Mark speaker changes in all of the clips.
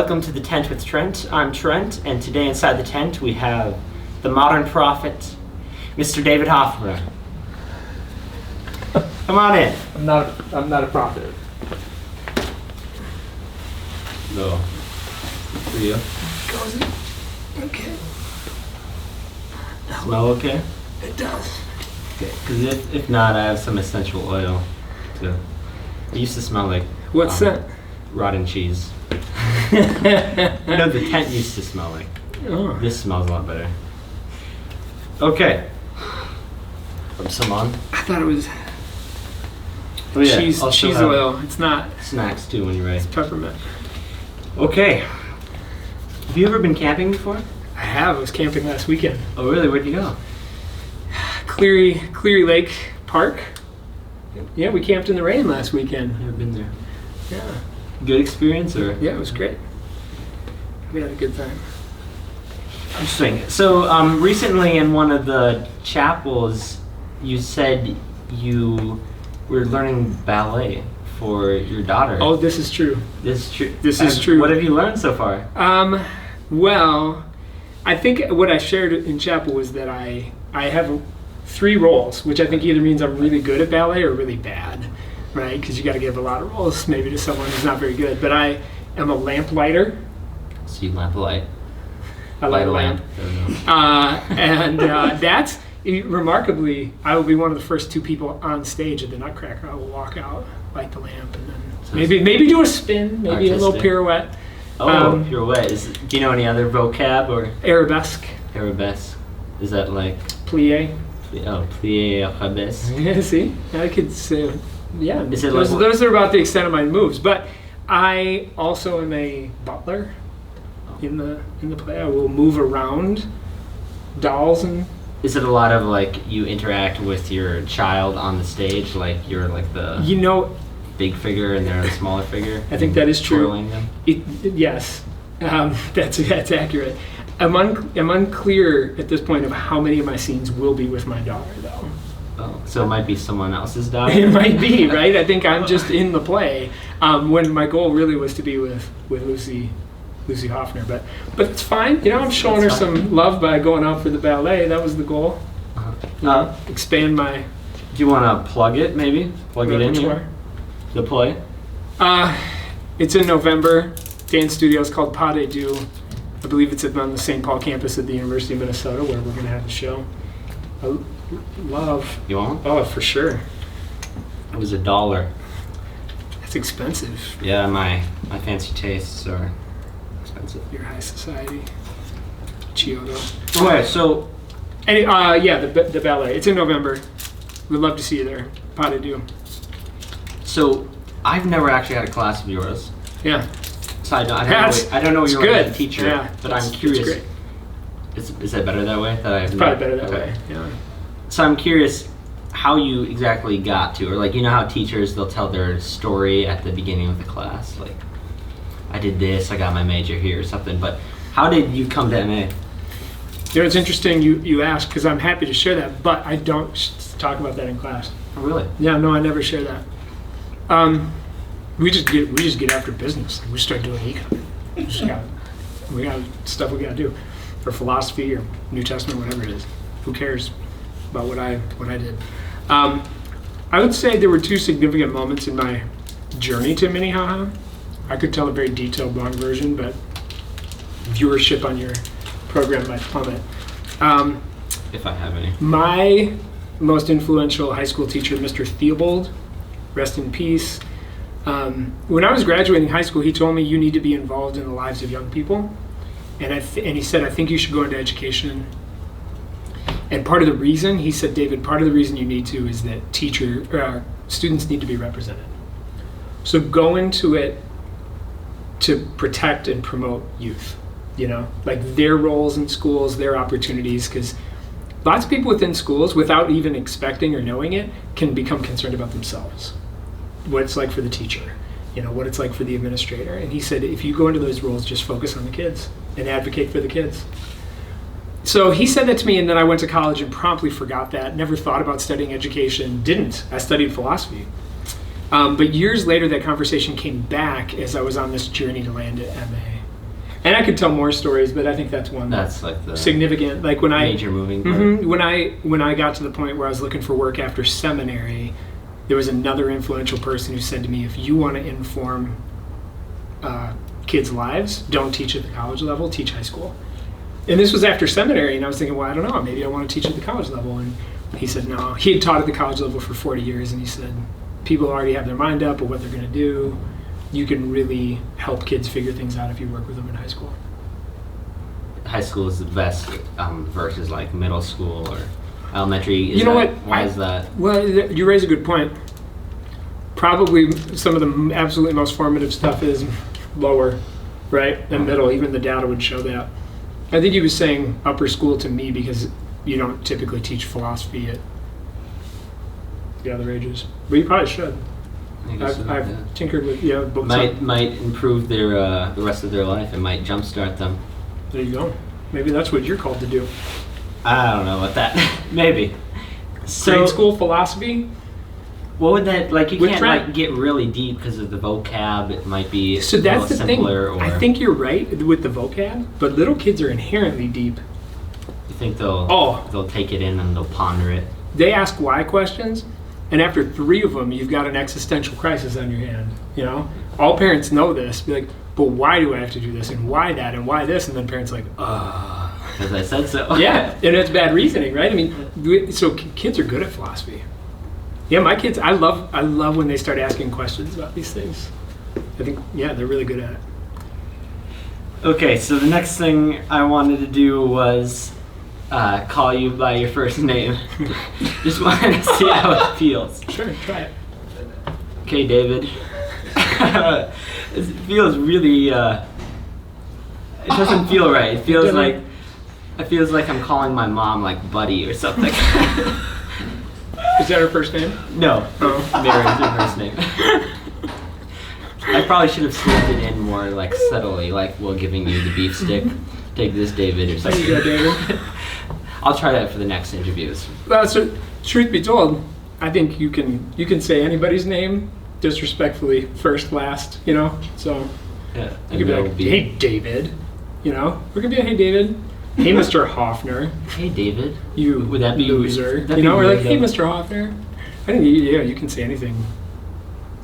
Speaker 1: Welcome to the Tent with Trent. I'm Trent, and today inside the tent we have the modern prophet, Mr. David Hoffner. Come on in.
Speaker 2: I'm not a prophet.
Speaker 1: No. For you.
Speaker 2: Goes it? Okay.
Speaker 1: Smell okay?
Speaker 2: It does.
Speaker 1: Okay, because if not, I have some essential oil too. It used to smell like
Speaker 2: What's that?
Speaker 1: rotten cheese. You know, the tent used to smell like.
Speaker 2: Oh.
Speaker 1: This smells a lot better. Okay. Rub some on.
Speaker 2: I thought it was
Speaker 1: Oh yeah,
Speaker 2: cheese
Speaker 1: also have
Speaker 2: oil. It's not.
Speaker 1: snacks too when you're ready.
Speaker 2: It's peppermint.
Speaker 1: Okay. Have you ever been camping before?
Speaker 2: I have. I was camping last weekend.
Speaker 1: Oh really? Where'd you go?
Speaker 2: Cleary Lake Park. Yeah, we camped in the rain last weekend.
Speaker 1: Never been there.
Speaker 2: Yeah.
Speaker 1: Good experience or?
Speaker 2: Yeah, it was great. We had a good time.
Speaker 1: Interesting. So recently in one of the chapels, you said you were learning ballet for your daughter.
Speaker 2: Oh, this is true.
Speaker 1: This is true.
Speaker 2: This is true.
Speaker 1: What have you learned so far?
Speaker 2: Well, I think what I shared in chapel was that I have 3 roles, which I think either means I'm really good at ballet or really bad, right? Because you got to give a lot of roles maybe to someone who's not very good. But I am a lamp lighter.
Speaker 1: So you lamp light.
Speaker 2: I light a lamp.
Speaker 1: There we go.
Speaker 2: And that's remarkably, I will be one of the first 2 people on stage at the Nutcracker. I will walk out, light the lamp, and then maybe do a spin, maybe a little
Speaker 1: Artistic.
Speaker 2: pirouette.
Speaker 1: Oh, pirouette. Do you know any other vocab or
Speaker 2: Arabesque.
Speaker 1: arabesque? Is that like
Speaker 2: Plie.
Speaker 1: plié arabesque?
Speaker 2: Yeah, see, I could say, yeah.
Speaker 1: Is it
Speaker 2: those,
Speaker 1: like-
Speaker 2: those are about the extent of my moves. But I also am a butler in the play. I will move around dolls and.
Speaker 1: Is it a lot of like you interact with your child on the stage, like you're like the
Speaker 2: You know,
Speaker 1: big figure and they're the smaller figure?
Speaker 2: I think that is true.
Speaker 1: Twirling them?
Speaker 2: Yes, that's accurate. I'm unclear at this point of how many of my scenes will be with my daughter, though.
Speaker 1: Oh, so it might be someone else's daughter?
Speaker 2: It might be, right? I think I'm just in the play when my goal really was to be with Lucy Hoffner. But it's fine. You know, I'm showing
Speaker 1: That's
Speaker 2: her
Speaker 1: fine.
Speaker 2: some love by going out for the ballet. That was the goal. Expand my
Speaker 1: Do you want to plug it, maybe? Plug it in
Speaker 2: repertoire.
Speaker 1: here? The play?
Speaker 2: It's in November. Dance studio is called Pas de Deux. I believe it's on the St. Paul campus at the University of Minnesota where we're going to have the show. I love.
Speaker 1: You want?
Speaker 2: Oh, for sure.
Speaker 1: It was $1.
Speaker 2: That's expensive.
Speaker 1: Yeah, my fancy tastes are expensive.
Speaker 2: Your high society. Chiodo.
Speaker 1: Okay, so
Speaker 2: Yeah, the ballet. It's in November. We'd love to see you there. Pas de Deux.
Speaker 1: so I've never actually had a class of yours.
Speaker 2: Yeah.
Speaker 1: So I don't know
Speaker 2: It's
Speaker 1: you're
Speaker 2: good.
Speaker 1: a teacher,
Speaker 2: Yeah,
Speaker 1: but
Speaker 2: it's
Speaker 1: I'm curious.
Speaker 2: great.
Speaker 1: Is that better that way?
Speaker 2: It's probably better that way. Yeah.
Speaker 1: So I'm curious how you exactly got to, or like, you know how teachers, they'll tell their story at the beginning of the class, like, I did this, I got my major here or something, but how did you come to MA?
Speaker 2: You know, it's interesting you ask because I'm happy to share that, but I don't talk about that in class.
Speaker 1: Oh, really?
Speaker 2: Yeah, no, I never share that. We just get after business. We start doing econ. We got stuff we got to do, or philosophy, or New Testament, whatever it is. Who cares about what I did? I would say there were 2 significant moments in my journey to Minnehaha. I could tell a very detailed, long version, but viewership on your program might plummet.
Speaker 1: If I have any.
Speaker 2: My most influential high school teacher, Mr. Theobald, rest in peace. When I was graduating high school, he told me you need to be involved in the lives of young people, and he said, I think you should go into education. And part of the reason, he said, David, part of the reason you need to is that students need to be represented. So go into it to protect and promote youth, you know, like their roles in schools, their opportunities, because lots of people within schools, without even expecting or knowing it, can become concerned about themselves. What it's like for the teacher, you know, what it's like for the administrator. And he said, if you go into those roles, just focus on the kids and advocate for the kids. So he said that to me, and then I went to college and promptly forgot that, never thought about studying education, didn't. I studied philosophy. But years later, that conversation came back as I was on this journey to land at MA. And I could tell more stories, but I think that's one
Speaker 1: That's like the
Speaker 2: significant. Like when
Speaker 1: major moving part.
Speaker 2: when I got to the point where I was looking for work after seminary, there was another influential person who said to me, if you want to inform kids' lives, don't teach at the college level, teach high school. And this was after seminary, and I was thinking, well, I don't know, maybe I want to teach at the college level. And he said, no. He had taught at the college level for 40 years, and he said, people already have their mind up of what they're going to do. You can really help kids figure things out if you work with them in high school.
Speaker 1: High school is the best versus like middle school or elementary.
Speaker 2: You know what?
Speaker 1: Why is that?
Speaker 2: Well, you raise a good point. Probably some of the absolutely most formative stuff is lower, right, and middle. Even the data would show that. I think he was saying upper school to me because you don't typically teach philosophy at the other ages, but you probably should. I've tinkered with books.
Speaker 1: Might improve their the rest of their life. It might jumpstart them.
Speaker 2: There you go. Maybe that's what you're called to do.
Speaker 1: I don't know about that. Maybe. So,
Speaker 2: Grade school philosophy.
Speaker 1: What would that like? You
Speaker 2: With
Speaker 1: can't
Speaker 2: Trent.
Speaker 1: like get really deep because of the vocab. It might be
Speaker 2: So
Speaker 1: a
Speaker 2: that's
Speaker 1: little
Speaker 2: the thing.
Speaker 1: simpler. Or
Speaker 2: I think you're right with the vocab, but little kids are inherently deep.
Speaker 1: you think they'll they'll take it in and they'll ponder it.
Speaker 2: They ask why questions, and after 3 of them, you've got an existential crisis on your hand. You know, all parents know this. Be like, but why do I have to do this, and why that, and why this, and then parents are like,
Speaker 1: Because I said so.
Speaker 2: yeah, and it's bad reasoning, right? I mean, so kids are good at philosophy. Yeah, my kids, I love when they start asking questions about these things. I think, yeah, they're really good at it.
Speaker 1: Okay, so the next thing I wanted to do was call you by your first name. Just wanted to see how it feels.
Speaker 2: Sure, try it.
Speaker 1: Okay, David. It feels really. It doesn't feel right. It feels like I'm calling my mom like Buddy or something.
Speaker 2: Is that her first name?
Speaker 1: No, Mary's her first name. I probably should have slipped it in more like subtly, like we're giving you the beef stick. Take this, David, or something.
Speaker 2: There you go, David.
Speaker 1: I'll try that for the next interviews.
Speaker 2: Well, so truth be told, I think you can say anybody's name disrespectfully, first, last, you know. So
Speaker 1: Yeah,
Speaker 2: you could be like, "Hey, David," you know. We're gonna be like, "Hey, David." "Hey, Mr. Hoffner."
Speaker 1: Hey, David.
Speaker 2: You
Speaker 1: Would that be
Speaker 2: loser?
Speaker 1: that'd
Speaker 2: You know,
Speaker 1: be
Speaker 2: we're like,
Speaker 1: weird,
Speaker 2: "Hey,
Speaker 1: though.
Speaker 2: Mr. Hoffner." I think you can say anything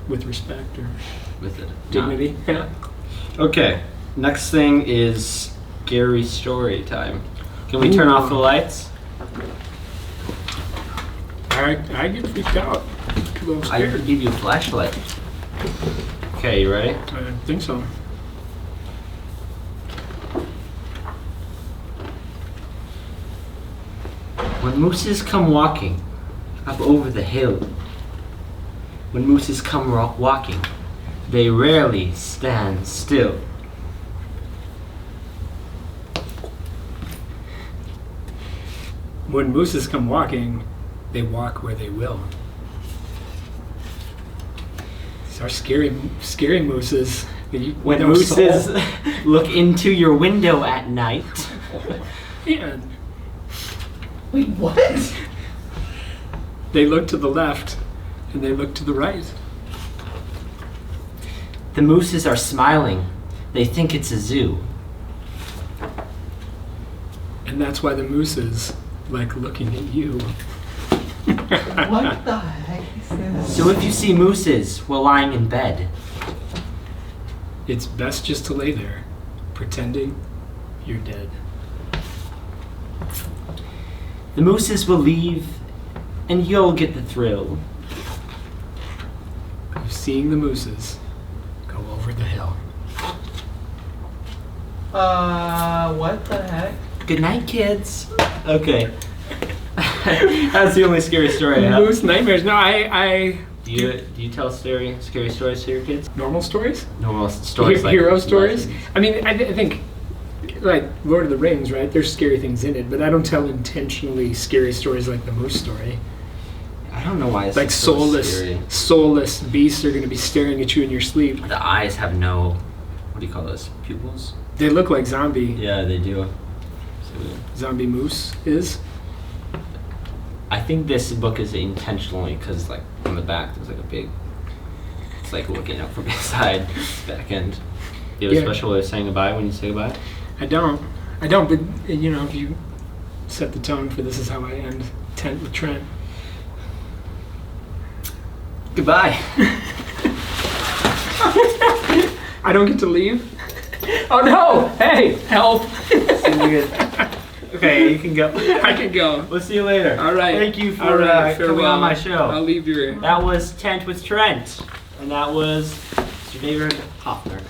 Speaker 2: with respect or
Speaker 1: With it.
Speaker 2: dignity. Yeah.
Speaker 1: Okay. Next thing is scary story time. Can we turn off the lights?
Speaker 2: I get freaked out. A little
Speaker 1: I
Speaker 2: scared.
Speaker 1: could give you a flashlight. Okay, you ready?
Speaker 2: I think so.
Speaker 1: When mooses come walking up over the hill, when mooses come walking, they rarely stand still.
Speaker 2: When mooses come walking, they walk where they will. These are scary mooses.
Speaker 1: When
Speaker 2: No
Speaker 1: mooses
Speaker 2: soul.
Speaker 1: look into your window at night,
Speaker 2: Man,
Speaker 3: Wait, what?
Speaker 2: they look to the left and they look to the right.
Speaker 1: the mooses are smiling. They think it's a zoo.
Speaker 2: And that's why the mooses like looking at you.
Speaker 3: What the heck is this?
Speaker 1: So if you see mooses while lying in bed,
Speaker 2: It's best just to lay there, pretending you're dead.
Speaker 1: the mooses will leave and you'll get the thrill.
Speaker 2: Of seeing the mooses go over the hill.
Speaker 3: What the heck?
Speaker 1: Good night, kids. Okay. That's the only scary story I have.
Speaker 2: Moose nightmares. No, I
Speaker 1: Do you tell scary stories to your kids?
Speaker 2: normal stories?
Speaker 1: Normal stories like
Speaker 2: Hero stories?
Speaker 1: lessons.
Speaker 2: I mean, I think, like Lord of the Rings, right? There's scary things in it, but I don't tell intentionally scary stories like the moose story.
Speaker 1: I don't know why it's
Speaker 2: Like
Speaker 1: so
Speaker 2: soulless,
Speaker 1: scary.
Speaker 2: soulless beasts are going to be staring at you in your sleep.
Speaker 1: The eyes have no, what do you call those, pupils?
Speaker 2: They look like zombie
Speaker 1: Yeah, they do.
Speaker 2: zombie moose is.
Speaker 1: I think this book is intentionally because, like, on the back there's like a big. It's like looking up from inside back end. Do you have a
Speaker 2: Yeah.
Speaker 1: special way of saying goodbye when you say goodbye?
Speaker 2: I don't, but you know, if you set the tone for this is how I end tent with Trent.
Speaker 1: Goodbye.
Speaker 2: I don't get to leave. Oh no! Hey, help!
Speaker 1: Okay, you can go.
Speaker 2: I can go.
Speaker 1: We'll see you later.
Speaker 2: All right.
Speaker 1: Thank you for
Speaker 2: All right,
Speaker 1: coming
Speaker 2: farewell.
Speaker 1: on my show.
Speaker 2: I'll leave your.
Speaker 1: That was Tent with Trent, and that was Mr. David Hoffner.